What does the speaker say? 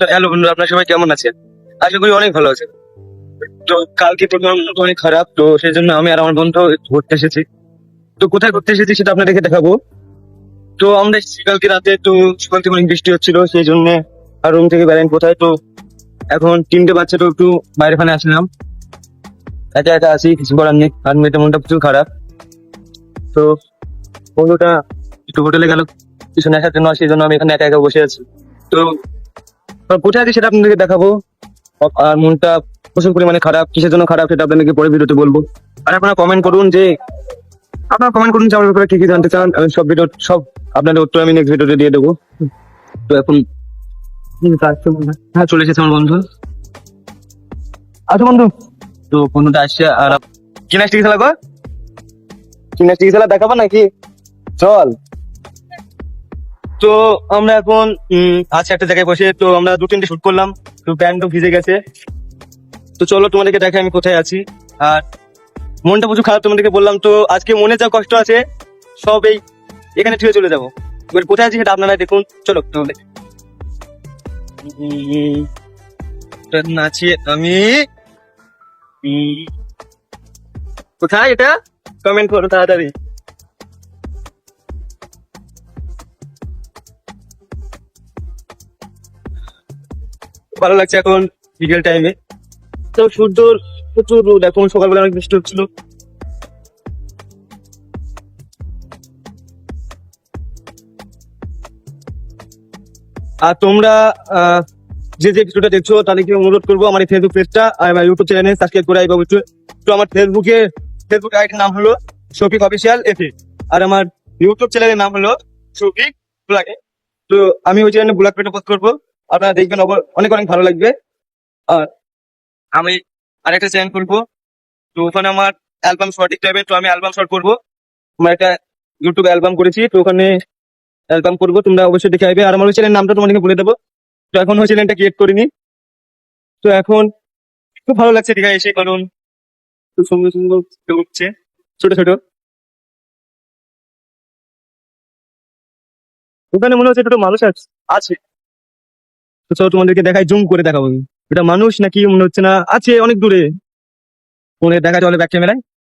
তো হ্যালো বন্ধুরা, আপনার সবাই কেমন আছেন? আশা করি অনেক ভালো আছে। তো কালকে প্রোগ্রাম অনেক খারাপ, তো সেই জন্য আমি আর আমার বন্ধু ঘুরতে এসেছি। তো কোথায় ঘুরতে এসেছি সেটা আপনাদেরকে দেখাবো। তো আমরা এসেছি কালকে রাতে, তো সকাল থেকে অনেক বৃষ্টি হচ্ছিল, সেই জন্য আর রুম থেকে বেরেন কোথায়। তো এখন 3টে বাচ্চা, তো একটু বাইরে ফানে আসলাম, একা একা আছি, কিছু করার নেই, আর মেয়েটা মনটা প্রচুর খারাপ। তো বন্ধুটা একটু হোটেলে গেল কিছু নেশার জন্য, সেই জন্য আমি এখানে একা একা বসে আছি। তো কোথায় আছি সেটা আপনাদেরকে দেখাবো। আর মনটা প্রচুর পরিমাণে খারাপ, কিসের জন্য খারাপ সেটা আপনাদেরকে পরে ভিডিওতে বলবো। আর আপনারা কমেন্ট করুন যে আমার ব্যাপারে কি কি জানতে চান, আমি সব আপনাদের উত্তর আমি নেক্সট ভিডিওতে দিয়ে দেবো। তো এখন হ্যাঁ, চলে এসেছে আমার বন্ধু। আচ্ছা বন্ধু, তো বন্ধুটা আসছে। আর জিমন্যাস্টিক খেলা কর, জিমন্যাস্টিক খেলা দেখাবো নাকি? চল। তো আমরা এখন আছে একটা জায়গায় বসে, তো আমরা 2-3টে শুট করলাম, তো প্যান্টও ভিজে গেছে। তো চলো তোমাদেরকে দেখে আমি কোথায় আছি। আর মনটা প্রচুর খারাপ, তোমাদেরকে বললাম তো, আজকে মনে যা কষ্ট আছে সব এখানে ছুঁয়ে চলে যাবো। এবার কোথায় আছি সেটা আপনারা দেখুন, চলো তাহলে। আছি আমি কোথায়, এটা কমেন্ট করো তাড়াতাড়ি। ভালো লাগছে এখন বিকেল টাইমে, তো সূর্য প্রচুর রোদ, এখন সকালবেলা অনেক বৃষ্টি হচ্ছিল। আর তোমরা যে যে ভিডিওটা দেখছো তাদেরকে অনুরোধ করবো আমার এই ফেসবুক পেজটা আর আমার ইউটিউব চ্যানেলে সাবস্ক্রাইব করে আইবা বুঝছো। তো আমার ফেসবুক আইডির নাম হলো শফিক অফিসিয়াল এফে, আর আমার ইউটিউব চ্যানেলের নাম হলো শফিক ব্লগে। তো আমি ওই চ্যানেলে ব্লগ ভিডিও পোস্ট করবো, আপনারা দেখবেন, অনেক অনেক ভালো লাগবে। আর আমি আরেকটা চ্যানেল করবো, তো ওখানে আমার অ্যালবাম শর্ট দেখতে হবে, তো আমি অ্যালবাম শর্ট করবো। আমার একটা ইউটিউব অ্যালবাম করেছি, তো ওখানে অ্যালবাম করবো, তোমরা অবশ্যই দেখে আসবে। আর আমার ওই চ্যানেলের নামটা তোমাদেরকে বলে দেবো। তো এখন ওই চ্যানেলটা ক্রিয়েট করিনি। তো এখন খুব ভালো লাগছে দীঘায় এসে, কারণ খুব সুন্দর সুন্দর ফুল উঠছে, ছোট ছোট। ওখানে মনে হচ্ছে দুটো মানুষ আছে। তো চলো তোমাদেরকে দেখাই, জুম করে দেখাবো আমি। এটা মানুষ নাকি মনে হচ্ছে না, আছে অনেক দূরে, তোমাদের দেখা চলে ব্যাক ক্যামেরায়।